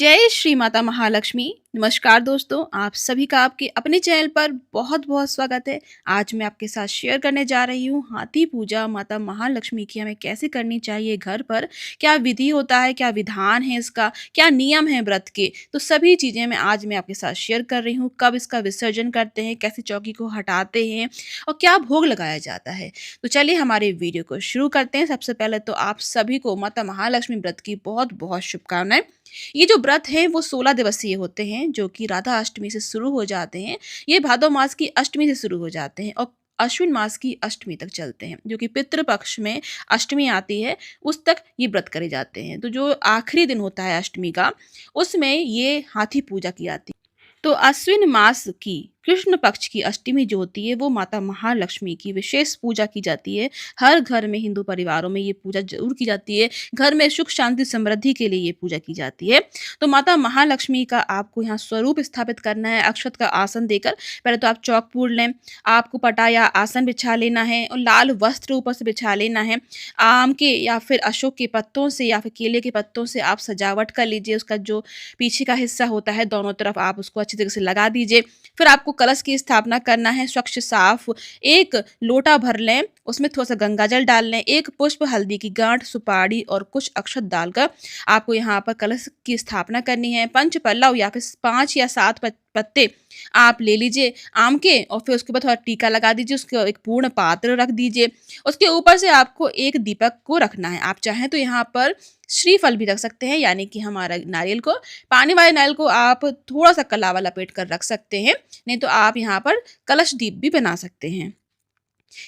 जय श्री माता महालक्ष्मी। नमस्कार दोस्तों, आप सभी का आपके अपने चैनल पर बहुत-बहुत स्वागत है। आज मैं आपके साथ शेयर करने जा रही हूँ हाथी पूजा माता महालक्ष्मी की हमें कैसे करनी चाहिए घर पर, क्या विधि होता है, क्या विधान है इसका, क्या नियम है व्रत के, तो सभी चीज़ें मैं आपके साथ शेयर कर रही हूँ। कब इसका विसर्जन करते हैं, कैसे चौकी को हटाते हैं और क्या भोग लगाया जाता है। तो चलिए हमारे वीडियो को शुरू करते हैं। सबसे पहले तो आप सभी को माता महालक्ष्मी व्रत की बहुत-बहुत शुभकामनाएँ। ये जो व्रत हैं वो 16 दिवसीय होते हैं जो कि राधा अष्टमी से शुरू हो जाते हैं। ये भादो मास की अष्टमी से शुरू हो जाते हैं और अश्विन मास की अष्टमी तक चलते हैं, जो कि पितृ पक्ष में अष्टमी आती है, उस तक ये व्रत करे जाते हैं। तो जो आखिरी दिन होता है अष्टमी का, उसमें ये हाथी पूजा की जाती है। तो अश्विन मास की कृष्ण पक्ष की अष्टमी जो होती है वो माता महालक्ष्मी की विशेष पूजा की जाती है। हर घर में हिंदू परिवारों में ये पूजा ज़रूर की जाती है। घर में सुख शांति समृद्धि के लिए ये पूजा की जाती है। तो माता महालक्ष्मी का आपको यहाँ स्वरूप स्थापित करना है अक्षत का आसन देकर। पहले तो आप चौक पूर लें, आपको पटा या आसन बिछा लेना है और लाल वस्त्र ऊपर से बिछा लेना है। आम के या फिर अशोक के पत्तों से या फिर केले के पत्तों से आप सजावट कर लीजिए। उसका जो पीछे का हिस्सा होता है दोनों तरफ आप उसको अच्छी तरह से लगा दीजिए। फिर आपको कलश की स्थापना करना है। स्वच्छ साफ एक लोटा भर लें, उसमें थोड़ा-सा गंगा जल डाल लें, एक पुष्प हल्दी की गांठ, सुपारी और कुछ अक्षत डालकर आपको यहाँ पर कलश की स्थापना करनी है। पंच पल्लव या फिर 5 या 7 पत्ते आप ले लीजिए आम के और फिर उसके बाद थोड़ा टीका लगा दीजिए, उसके एक पूर्ण पात्र रख दीजिए। उसके ऊपर से आपको एक दीपक को रखना है। आप चाहें तो यहाँ पर श्रीफल भी रख सकते हैं, यानी कि हमारा नारियल को, पानी वाले नारियल को आप थोड़ा-सा कलावा लपेट कर रख सकते हैं। नहीं तो आप यहाँ पर कलश दीप भी बना सकते हैं।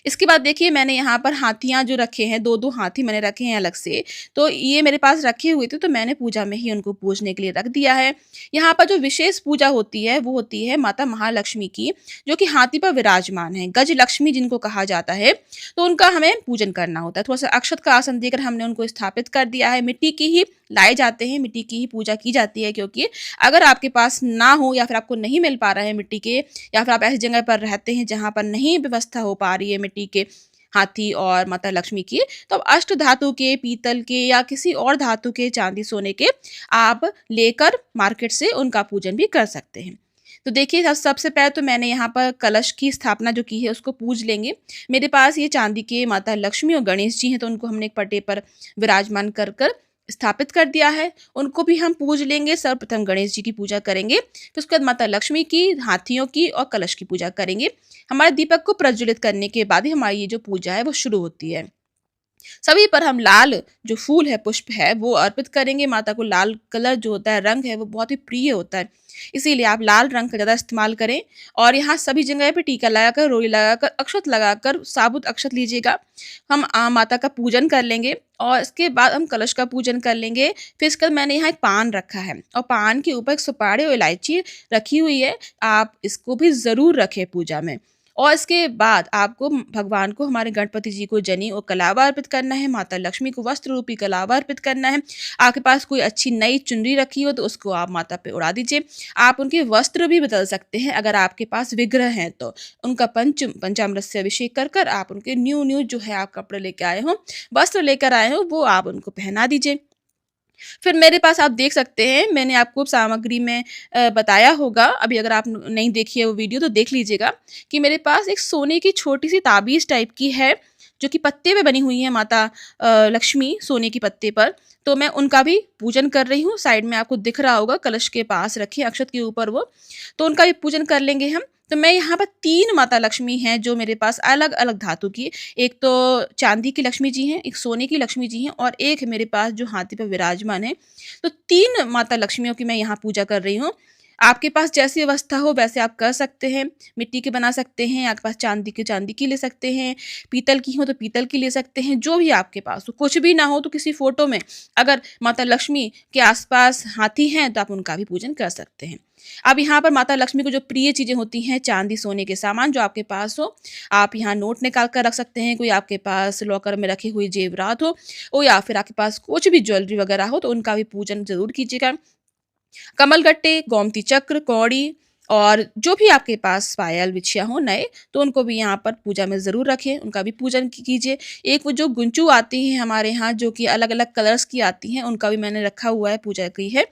इसके बाद देखिए मैंने यहाँ पर हाथियाँ जो रखे हैं, 2-2 हाथी मैंने रखे हैं अलग से। तो ये मेरे पास रखे हुए थे तो मैंने पूजा में ही उनको पूजने के लिए रख दिया है। यहाँ पर जो विशेष पूजा होती है वो होती है माता महालक्ष्मी की, जो कि हाथी पर विराजमान है। गज लक्ष्मी जिनको कहा जाता है, तो उनका हमें पूजन करना होता है। थोड़ा-सा अक्षत का आसन देकर हमने उनको स्थापित कर दिया है। मिट्टी की ही लाए जाते हैं, मिट्टी की ही पूजा की जाती है, क्योंकि अगर आपके पास ना हो या फिर आपको नहीं मिल पा रहा है मिट्टी के, या फिर आप ऐसी जगह पर रहते हैं जहाँ पर नहीं व्यवस्था हो पा रही है मिट्टी के हाथी और माता लक्ष्मी की, तो आप अष्ट धातु के, पीतल के या किसी और धातु के, चांदी सोने के आप लेकर मार्केट से उनका पूजन भी कर सकते हैं। तो देखिए सबसे पहले तो मैंने यहाँ पर कलश की स्थापना जो की है उसको पूज लेंगे। मेरे पास ये चांदी के माता लक्ष्मी और गणेश जी हैं, तो उनको हमने एक पट्टे पर विराजमान कर कर स्थापित कर दिया है। उनको भी हम पूज लेंगे। सर्वप्रथम गणेश जी की पूजा करेंगे, फिर उसके बाद माता लक्ष्मी की, हाथियों की और कलश की पूजा करेंगे। हमारे दीपक को प्रज्वलित करने के बाद ही हमारी ये जो पूजा है वो शुरू होती है। सभी पर हम लाल जो फूल है, पुष्प है, वो अर्पित करेंगे। माता को लाल कलर जो होता है, रंग है, वो बहुत ही प्रिय होता है। इसीलिए आप लाल रंग का ज़्यादा इस्तेमाल करें और यहाँ सभी जगह पे टीका लगाकर, रोली लगाकर, अक्षत लगाकर, साबुत अक्षत लीजिएगा। हम माता का पूजन कर लेंगे और इसके बाद हम कलश का पूजन कर लेंगे। फिर इसके बाद मैंने यहाँ एक पान रखा है और पान के ऊपर एक सुपारी और इलायची रखी हुई है। आप इसको भी ज़रूर रखें पूजा में। और इसके बाद आपको भगवान को, हमारे गणपति जी को जनेऊ और कलावा अर्पित करना है। माता लक्ष्मी को वस्त्र रूपी कलावा अर्पित करना है। आपके पास कोई अच्छी नई चुनरी रखी हो तो उसको आप माता पे उड़ा दीजिए। आप उनके वस्त्र भी बदल सकते हैं अगर आपके पास विग्रह हैं तो। उनका पंचामृत से अभिषेक कर कर आप उनके न्यू जो है आप कपड़े लेके आए हो, वस्त्र लेकर आए हो, वो आप उनको पहना दीजिए। फिर मेरे पास आप देख सकते हैं, मैंने आपको सामग्री में बताया होगा, अभी अगर आप नहीं देखी है वो वीडियो तो देख लीजिएगा, कि मेरे पास एक सोने की छोटी-सी ताबीज़ टाइप की है, जो कि पत्ते पे बनी हुई है माता लक्ष्मी सोने के पत्ते पर। तो मैं उनका भी पूजन कर रही हूँ। साइड में आपको दिख रहा होगा, कलश के पास रखी है, अक्षत के ऊपर वो। तो उनका भी पूजन कर लेंगे हम। तो मैं यहाँ पर 3 माता लक्ष्मी हैं जो मेरे पास अलग-अलग धातु की, एक तो चांदी की लक्ष्मी जी हैं, एक सोने की लक्ष्मी जी हैं और एक मेरे पास जो हाथी पे विराजमान है। तो 3 माता लक्ष्मियों की मैं यहाँ पूजा कर रही हूँ। आपके पास जैसी अवस्था हो वैसे आप कर सकते हैं। मिट्टी के बना सकते हैं, आपके पास चांदी की ले सकते हैं, पीतल की हो तो पीतल की ले सकते हैं, जो भी आपके पास हो। कुछ भी ना हो तो किसी फ़ोटो में अगर माता लक्ष्मी के आस-पास हाथी हैं तो आप उनका भी पूजन कर सकते हैं। अब यहाँ पर माता लक्ष्मी को जो प्रिय चीज़ें होती हैं, चांदी सोने के सामान जो आपके पास हो, आप यहाँ नोट निकाल कर रख सकते हैं। कोई आपके पास लॉकर में रखी हुई जेवरात हो या फिर आपके पास कुछ भी ज्वेलरी वगैरह हो तो उनका भी पूजन ज़रूर कीजिएगा। कमलगट्टे, गोमती चक्र, कौड़ी, और जो भी आपके पास पायल बिछिया हो नए, तो उनको भी यहाँ पर पूजा में ज़रूर रखें, उनका भी पूजन कीजिए। एक वो जो गुंचू आती हैं हमारे यहाँ जो कि अलग-अलग कलर्स की आती हैं, उनका भी मैंने रखा हुआ है, पूजा की है।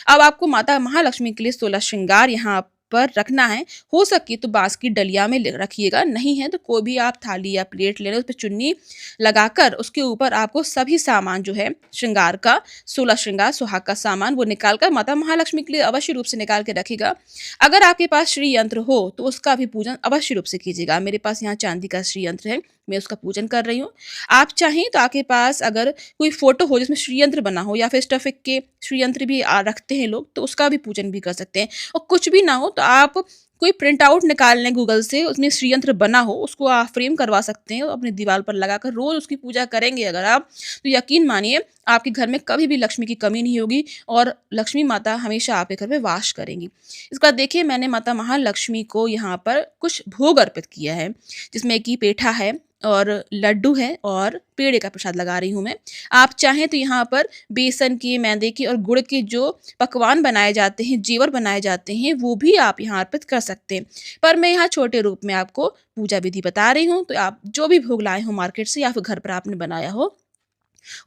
अब आपको माता महालक्ष्मी के लिए 16 श्रृंगार यहाँ पर रखना है। हो सके तो बाँस की डलिया में ल रखिएगा, नहीं है तो कोई भी आप थाली या प्लेट ले लें, उसपे चुन्नी लगाकर उसके ऊपर आपको सभी सामान जो है श्रृंगार का, 16 श्रृंगार सुहाग का सामान वो निकाल कर माता महालक्ष्मी के लिए अवश्य रूप से निकाल के रखिएगा। अगर आपके पास श्री यंत्र हो तो उसका भी पूजन अवश्य रूप से कीजिएगा। मेरे पास यहाँ चांदी का श्री यंत्र है, मैं उसका पूजन कर रही हूँ। आप चाहें तो आपके पास अगर कोई फ़ोटो हो जिसमें श्री यंत्र बना हो या फिर स्टफ़िक के श्री यंत्र भी रखते हैं लोग, तो उसका भी पूजन भी कर सकते हैं। और कुछ भी ना हो तो आप कोई प्रिंट आउट निकाल लें गूगल से, उसमें श्री यंत्र बना हो, उसको आप फ्रेम करवा सकते हैं और अपनी दीवार पर लगाकर रोज़ उसकी पूजा करेंगे अगर आप, तो यकीन मानिए आपके घर में कभी भी लक्ष्मी की कमी नहीं होगी और लक्ष्मी माता हमेशा आपके घर में वास करेंगी। इसके बाद देखिए मैंने माता महालक्ष्मी को यहाँ पर कुछ भोग अर्पित किया है, जिसमें कि पेठा है और लड्डू है और पेड़े का प्रसाद लगा रही हूँ मैं। आप चाहें तो यहाँ पर बेसन के, मैदे के और गुड़ के जो पकवान बनाए जाते हैं, जेवर बनाए जाते हैं, वो भी आप यहाँ अर्पित कर सकते हैं। पर मैं यहाँ छोटे रूप में आपको पूजा विधि बता रही हूँ, तो आप जो भी भोग लाए हो मार्केट से या फिर घर पर आपने बनाया हो,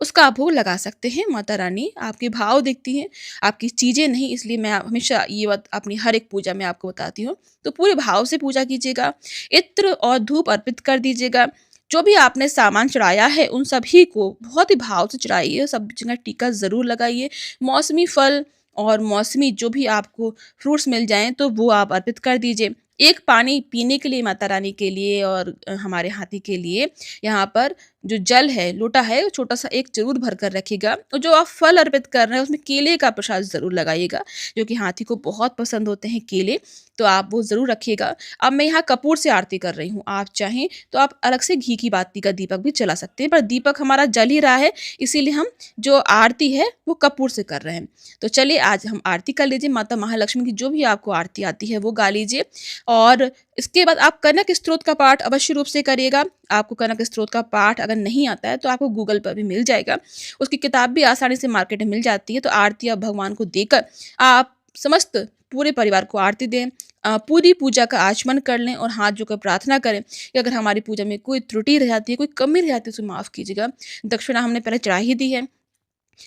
उसका आप भोग लगा सकते हैं। माता रानी आपके भाव देखती हैं, आपकी चीज़ें नहीं, इसलिए मैं हमेशा ये बात अपनी हर एक पूजा में आपको बताती हूँ। तो पूरे भाव से पूजा कीजिएगा, इत्र और धूप अर्पित कर दीजिएगा। जो भी आपने सामान चढ़ाया है उन सभी को बहुत ही भाव से चढ़ाइए, सब जगह टीका ज़रूर लगाइए। मौसमी फल और मौसमी जो भी आपको फ्रूट्स मिल जाएँ तो वो आप अर्पित कर दीजिए। एक पानी पीने के लिए माता रानी के लिए और हमारे हाथी के लिए यहाँ पर जो जल है, लोटा है, वो छोटा-सा एक ज़रूर भर कर रखिएगा और जो आप फल अर्पित कर रहे हैं उसमें केले का प्रसाद ज़रूर लगाइएगा, जो कि हाथी को बहुत पसंद होते हैं केले, तो आप वो ज़रूर रखिएगा। अब मैं यहाँ कपूर से आरती कर रही हूँ, आप चाहें तो आप अलग से घी की बाती का दीपक भी जला सकते हैं, पर दीपक हमारा जल ही रहा है, इसीलिए हम जो आरती है वो कपूर से कर रहे हैं। तो चलिए आज हम आरती कर लीजिए, माता महालक्ष्मी की जो भी आपको आरती आती है वो गा लीजिए और इसके बाद आप कनक स्तोत्र का पाठ अवश्य रूप से करिएगा। आपको कनक स्तोत्र का पाठ अगर नहीं आता है तो आपको गूगल पर भी मिल जाएगा। उसकी किताब भी आसानी से मार्केट में मिल जाती है, तो आरती आप भगवान को देकर आप समस्त पूरे परिवार को आरती दें। पूरी पूजा का आचमन कर लें और हाथ जोड़कर प्रार्थना करें कि अगर हमारी पूजा में कोई त्रुटि रह जाती है, कोई कमी रह जाती है, उसे माफ़ कीजिएगा। दक्षिणा हमने पहले चढ़ा ही दी है।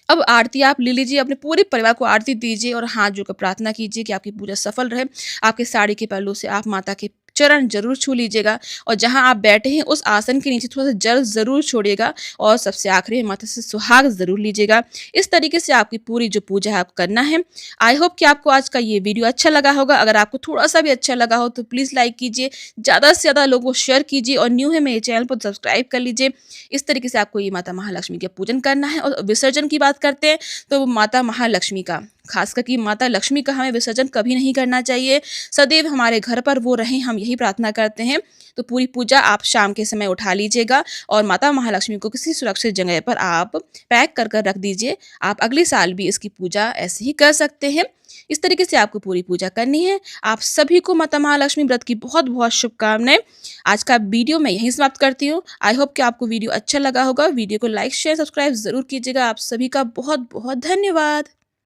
अब आरती आप ले लीजिए, अपने पूरे परिवार को आरती दीजिए और हाथ जोड़कर प्रार्थना कीजिए कि आपकी पूजा सफल रहे। आपके साड़ी के पल्लू से आप माता के चरण ज़रूर छू लीजिएगा और जहाँ आप बैठे हैं उस आसन के नीचे थोड़ा-सा जल ज़रूर छोड़िएगा और सबसे आखिरी में माता से सुहाग ज़रूर लीजिएगा। इस तरीके से आपकी पूरी जो पूजा है आपको करना है। आई होप कि आपको आज का ये वीडियो अच्छा लगा होगा। अगर आपको थोड़ा-सा भी अच्छा लगा हो तो प्लीज़ लाइक कीजिए, ज़्यादा से ज़्यादा लोगों को शेयर कीजिए और न्यू है मेरे चैनल को सब्सक्राइब कर लीजिए। इस तरीके से आपको ये माता महालक्ष्मी का पूजन करना है और विसर्जन की बात करते हैं तो माता महालक्ष्मी का, खासकर कि माता लक्ष्मी का हमें विसर्जन कभी नहीं करना चाहिए। सदैव हमारे घर पर वो रहें, हम यही प्रार्थना करते हैं। तो पूरी पूजा आप शाम के समय उठा लीजिएगा और माता महालक्ष्मी को किसी सुरक्षित जगह पर आप पैक कर कर रख दीजिए। आप अगले साल भी इसकी पूजा ऐसे ही कर सकते हैं। इस तरीके से आपको पूरी पूजा करनी है। आप सभी को माता महालक्ष्मी व्रत की बहुत-बहुत शुभकामनाएँ। आज का वीडियो मैं यहीं समाप्त करती हूँ। आई होप कि आपको वीडियो अच्छा लगा होगा। वीडियो को लाइक, शेयर, सब्सक्राइब ज़रूर कीजिएगा। आप सभी का बहुत-बहुत धन्यवाद।